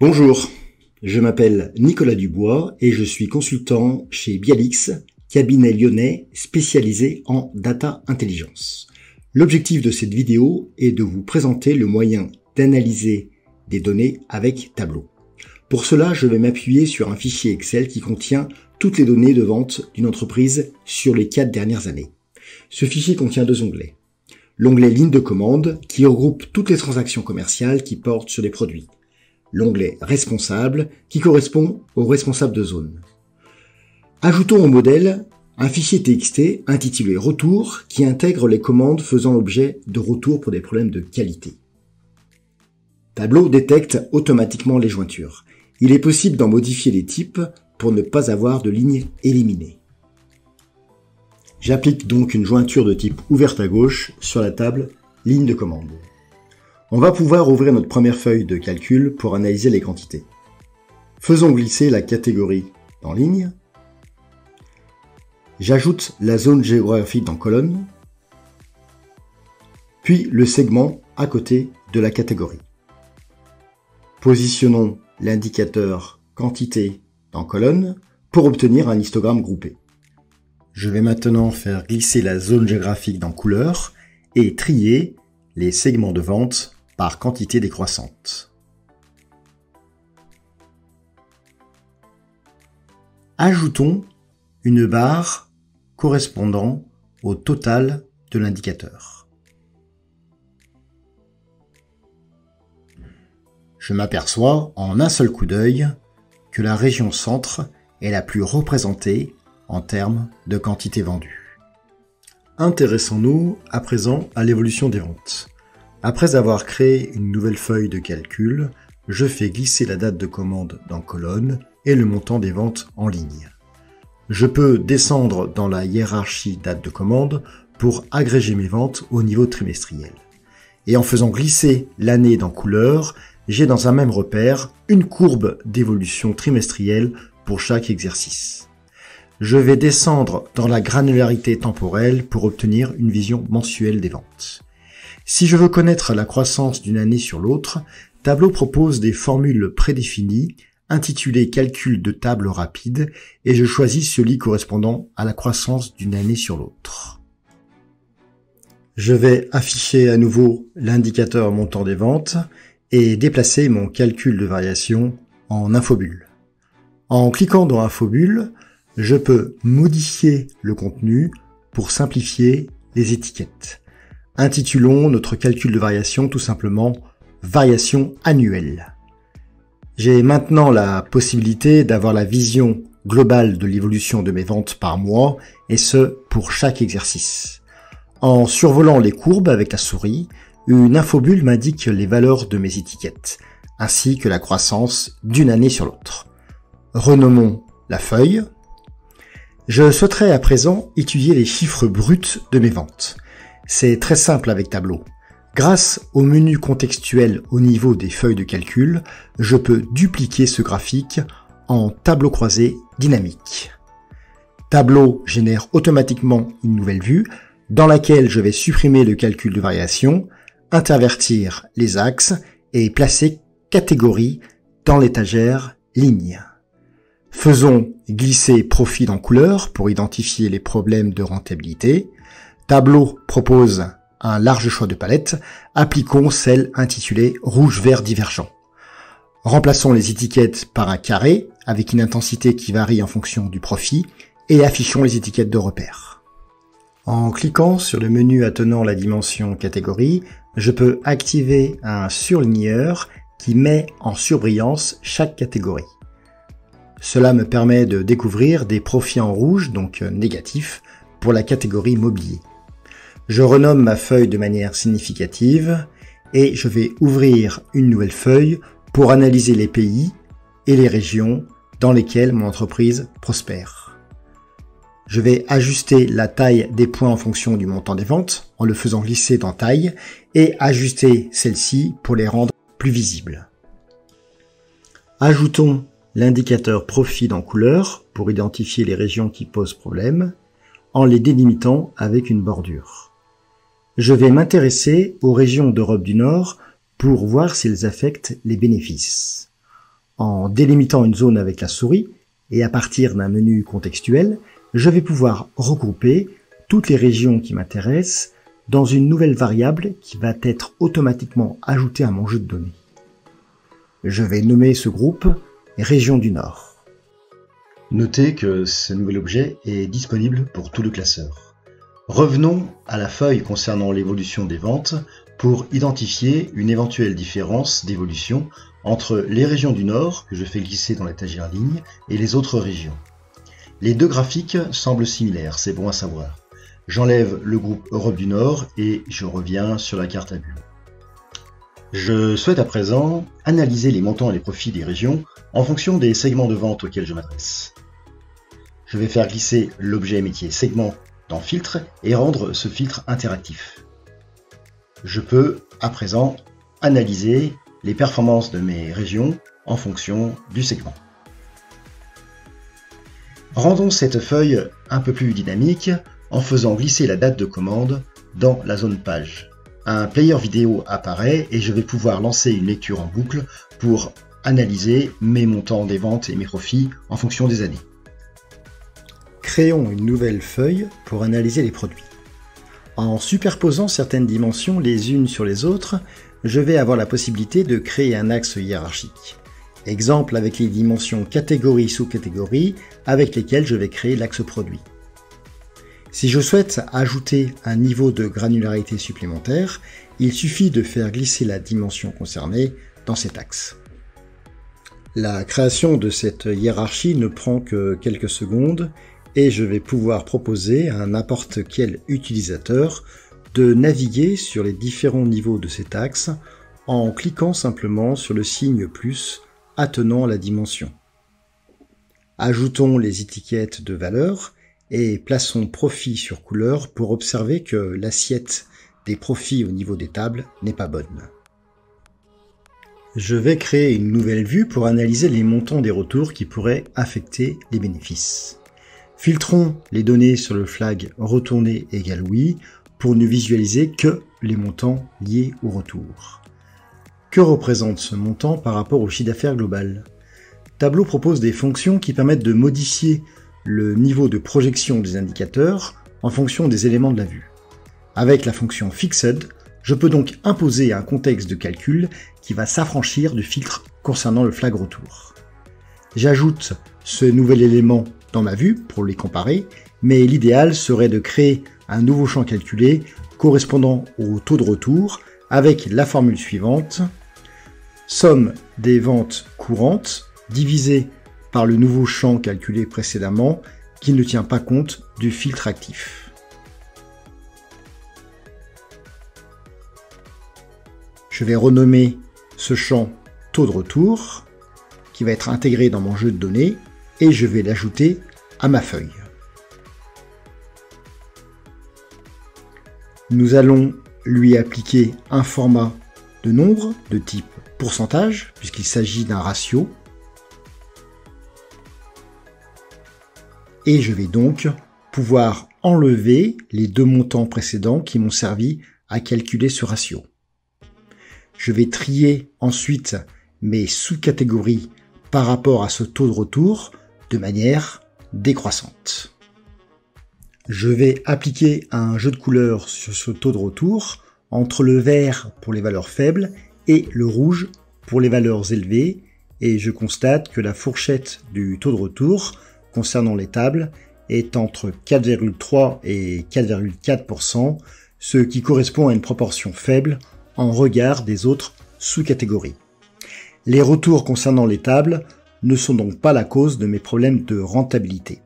Bonjour, je m'appelle Nicolas Dubois et je suis consultant chez Bialix, cabinet lyonnais spécialisé en data intelligence. L'objectif de cette vidéo est de vous présenter le moyen d'analyser des données avec Tableau. Pour cela, je vais m'appuyer sur un fichier Excel qui contient toutes les données de vente d'une entreprise sur les 4 dernières années. Ce fichier contient 2 onglets. L'onglet ligne de commande qui regroupe toutes les transactions commerciales qui portent sur des produits. L'onglet responsable qui correspond au responsable de zone. Ajoutons au modèle un fichier TXT intitulé retour qui intègre les commandes faisant l'objet de retour pour des problèmes de qualité. Tableau détecte automatiquement les jointures. Il est possible d'en modifier les types pour ne pas avoir de lignes éliminées. J'applique donc une jointure de type ouverte à gauche sur la table ligne de commande. On va pouvoir ouvrir notre première feuille de calcul pour analyser les quantités. Faisons glisser la catégorie dans ligne. J'ajoute la zone géographique dans colonne, puis le segment à côté de la catégorie. Positionnons l'indicateur quantité dans colonne pour obtenir un histogramme groupé. Je vais maintenant faire glisser la zone géographique dans couleur et trier les segments de vente par quantité décroissante. Ajoutons une barre correspondant au total de l'indicateur. Je m'aperçois en un seul coup d'œil que la région centre est la plus représentée en termes de quantité vendue. Intéressons-nous à présent à l'évolution des ventes. Après avoir créé une nouvelle feuille de calcul, je fais glisser la date de commande dans colonne et le montant des ventes en ligne. Je peux descendre dans la hiérarchie date de commande pour agréger mes ventes au niveau trimestriel. Et en faisant glisser l'année dans couleur, j'ai dans un même repère une courbe d'évolution trimestrielle pour chaque exercice. Je vais descendre dans la granularité temporelle pour obtenir une vision mensuelle des ventes. Si je veux connaître la croissance d'une année sur l'autre, Tableau propose des formules prédéfinies intitulées calcul de table rapide et je choisis celui correspondant à la croissance d'une année sur l'autre. Je vais afficher à nouveau l'indicateur montant des ventes et déplacer mon calcul de variation en infobulle. En cliquant dans infobulle, je peux modifier le contenu pour simplifier les étiquettes. Intitulons notre calcul de variation tout simplement variation annuelle. J'ai maintenant la possibilité d'avoir la vision globale de l'évolution de mes ventes par mois et ce pour chaque exercice. En survolant les courbes avec la souris, une infobulle m'indique les valeurs de mes étiquettes ainsi que la croissance d'une année sur l'autre. Renommons la feuille. Je souhaiterais à présent étudier les chiffres bruts de mes ventes. C'est très simple avec Tableau. Grâce au menu contextuel au niveau des feuilles de calcul, je peux dupliquer ce graphique en tableau croisé dynamique. Tableau génère automatiquement une nouvelle vue dans laquelle je vais supprimer le calcul de variation, intervertir les axes et placer catégorie dans l'étagère ligne. Faisons glisser profil en couleur pour identifier les problèmes de rentabilité. Tableau propose un large choix de palettes. Appliquons celle intitulée rouge-vert divergent. Remplaçons les étiquettes par un carré avec une intensité qui varie en fonction du profit et affichons les étiquettes de repère. En cliquant sur le menu attenant la dimension catégorie, je peux activer un surligneur qui met en surbrillance chaque catégorie. Cela me permet de découvrir des profits en rouge, donc négatifs, pour la catégorie mobilier. Je renomme ma feuille de manière significative et je vais ouvrir une nouvelle feuille pour analyser les pays et les régions dans lesquelles mon entreprise prospère. Je vais ajuster la taille des points en fonction du montant des ventes en le faisant glisser dans taille et ajuster celle-ci pour les rendre plus visibles. Ajoutons l'indicateur profit en couleur pour identifier les régions qui posent problème en les délimitant avec une bordure. Je vais m'intéresser aux régions d'Europe du Nord pour voir s'ils affectent les bénéfices. En délimitant une zone avec la souris, et à partir d'un menu contextuel, je vais pouvoir regrouper toutes les régions qui m'intéressent dans une nouvelle variable qui va être automatiquement ajoutée à mon jeu de données. Je vais nommer ce groupe Région du Nord. Notez que ce nouvel objet est disponible pour tout le classeur. Revenons à la feuille concernant l'évolution des ventes pour identifier une éventuelle différence d'évolution entre les régions du Nord, que je fais glisser dans l'étagère ligne, et les autres régions. Les deux graphiques semblent similaires, c'est bon à savoir. J'enlève le groupe Europe du Nord et je reviens sur la carte à bulles. Je souhaite à présent analyser les montants et les profits des régions en fonction des segments de vente auxquels je m'adresse. Je vais faire glisser l'objet métier segment dans Filtre et rendre ce filtre interactif. Je peux à présent analyser les performances de mes régions en fonction du segment. Rendons cette feuille un peu plus dynamique en faisant glisser la date de commande dans la zone page. Un player vidéo apparaît et je vais pouvoir lancer une lecture en boucle pour analyser mes montants des ventes et mes profits en fonction des années. Créons une nouvelle feuille pour analyser les produits. En superposant certaines dimensions les unes sur les autres, je vais avoir la possibilité de créer un axe hiérarchique. Exemple avec les dimensions catégorie sous-catégorie avec lesquelles je vais créer l'axe produit. Si je souhaite ajouter un niveau de granularité supplémentaire, il suffit de faire glisser la dimension concernée dans cet axe. La création de cette hiérarchie ne prend que quelques secondes et je vais pouvoir proposer à n'importe quel utilisateur de naviguer sur les différents niveaux de cet axe en cliquant simplement sur le signe plus attenant à la dimension. Ajoutons les étiquettes de valeur et plaçons profit sur couleur pour observer que l'assiette des profits au niveau des tables n'est pas bonne. Je vais créer une nouvelle vue pour analyser les montants des retours qui pourraient affecter les bénéfices. Filtrons les données sur le flag retourner égale oui pour ne visualiser que les montants liés au retour. Que représente ce montant par rapport au chiffre d'affaires global? Tableau propose des fonctions qui permettent de modifier le niveau de projection des indicateurs en fonction des éléments de la vue. Avec la fonction Fixed, je peux donc imposer un contexte de calcul qui va s'affranchir du filtre concernant le flag retour. J'ajoute ce nouvel élément dans ma vue pour les comparer, mais l'idéal serait de créer un nouveau champ calculé correspondant au taux de retour avec la formule suivante: somme des ventes courantes divisé par le nouveau champ calculé précédemment qui ne tient pas compte du filtre actif. Je vais renommer ce champ taux de retour qui va être intégré dans mon jeu de données et je vais l'ajouter à ma feuille. Nous allons lui appliquer un format de nombre de type pourcentage puisqu'il s'agit d'un ratio. Et je vais donc pouvoir enlever les deux montants précédents qui m'ont servi à calculer ce ratio. Je vais trier ensuite mes sous-catégories par rapport à ce taux de retour de manière décroissante. Je vais appliquer un jeu de couleurs sur ce taux de retour entre le vert pour les valeurs faibles et le rouge pour les valeurs élevées et je constate que la fourchette du taux de retour concernant les tables est entre 4,3 et 4,4%, ce qui correspond à une proportion faible en regard des autres sous-catégories. Les retours concernant les tables ne sont donc pas la cause de mes problèmes de rentabilité.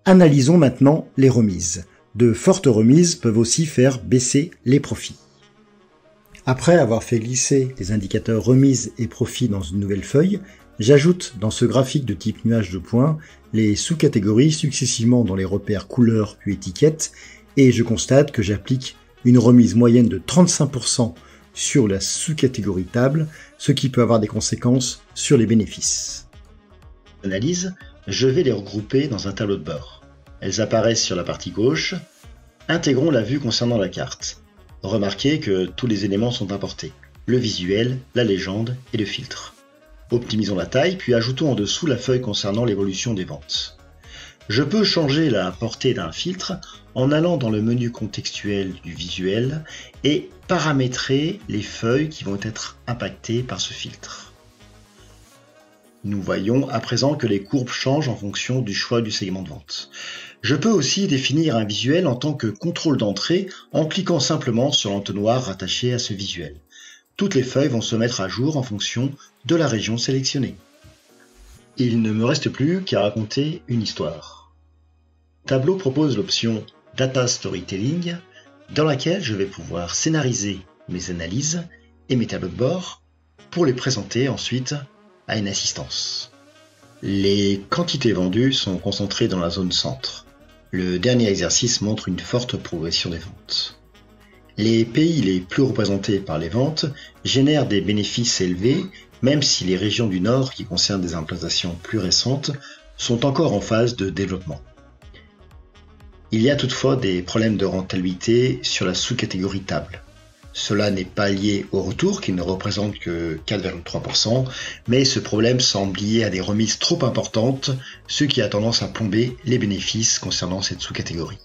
Analysons maintenant les remises. De fortes remises peuvent aussi faire baisser les profits. Après avoir fait glisser les indicateurs remises et profits dans une nouvelle feuille, j'ajoute dans ce graphique de type nuage de points les sous-catégories successivement dans les repères couleurs puis étiquettes et je constate que j'applique une remise moyenne de 35% sur la sous-catégorie table, ce qui peut avoir des conséquences sur les bénéfices. Analyse, je vais les regrouper dans un tableau de bord. Elles apparaissent sur la partie gauche. Intégrons la vue concernant la carte. Remarquez que tous les éléments sont importés, le visuel, la légende et le filtre. Optimisons la taille, puis ajoutons en dessous la feuille concernant l'évolution des ventes. Je peux changer la portée d'un filtre en allant dans le menu contextuel du visuel et paramétrer les feuilles qui vont être impactées par ce filtre. Nous voyons à présent que les courbes changent en fonction du choix du segment de vente. Je peux aussi définir un visuel en tant que contrôle d'entrée en cliquant simplement sur l'entonnoir rattaché à ce visuel. Toutes les feuilles vont se mettre à jour en fonction de la région sélectionnée. Il ne me reste plus qu'à raconter une histoire. Tableau propose l'option Data Storytelling dans laquelle je vais pouvoir scénariser mes analyses et mes tableaux de bord pour les présenter ensuite à une assistance. Les quantités vendues sont concentrées dans la zone centre. Le dernier exercice montre une forte progression des ventes. Les pays les plus représentés par les ventes génèrent des bénéfices élevés, même si les régions du Nord, qui concernent des implantations plus récentes, sont encore en phase de développement. Il y a toutefois des problèmes de rentabilité sur la sous-catégorie table. Cela n'est pas lié au retour, qui ne représente que 4,3%, mais ce problème semble lié à des remises trop importantes, ce qui a tendance à plomber les bénéfices concernant cette sous-catégorie.